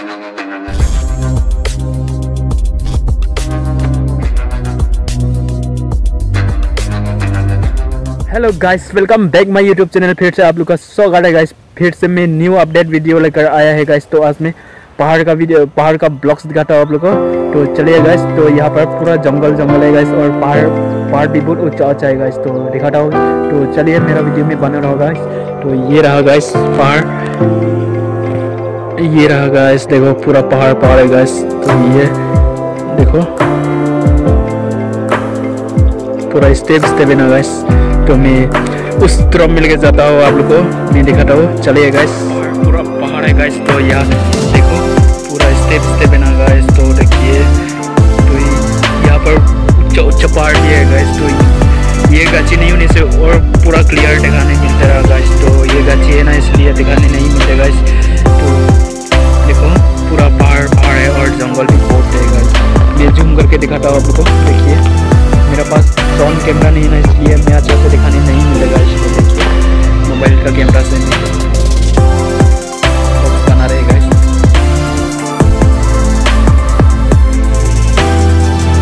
Hello guys, welcome back my YouTube channel. फिर से आप लोग का स्वागत है गाइस। फिर से मैं न्यू अपडेट वीडियो लेकर आया है गाइस। तो आज मैं पहाड़ का ब्लॉग्स दिखाता हूँ आप लोग को। तो चलिए गाइस, तो यहाँ पर पूरा जंगल है गाइस, और पहाड़ भी बहुत ऊंचा है गाइस। तो दिखाता हूँ, तो चलिए मेरा वीडियो में बना रहा गाइस। तो ये रहा गाइस पहाड़, ये रहा गाइस, देखो पूरा पहाड़ है गाइस। तो ये देखो पूरा स्टेप है ना गाइस। तो मैं उस तरफ मिल के जाता हूँ, आप लोग को मैं दिखाता हूँ। चलिए गाइस, पूरा पहाड़ है गाइस। तो यहाँ देखो पूरा स्टेप है ना गाइस। तो देखिए, तो यहाँ पर ऊंचा पहाड़ भी है गाइस। तो ये गाछी नहीं होने से और पूरा क्लियर दिखाने मिलता है गाइस। तो ये गाछी है ना, इसलिए दिखाने नहीं मिलते गाइस। तो देखो पूरा पहाड़ है और जंगल भी बहुत है गाइस। मैं जूम करके दिखाता हूँ आप लोग को। देखिए मेरे पास ड्रोन कैमरा नहीं है ना, इसलिए मैं अच्छे से दिखाने नहीं मिलेगा इसको। देखिए मोबाइल का कैमरा से बना रहेगा।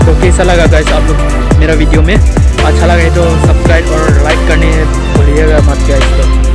तो कैसा लगा गाइस आप लोग मेरा वीडियो में? अच्छा लगा तो सब्सक्राइब और लाइक करने भूलिएगा मत गाइस।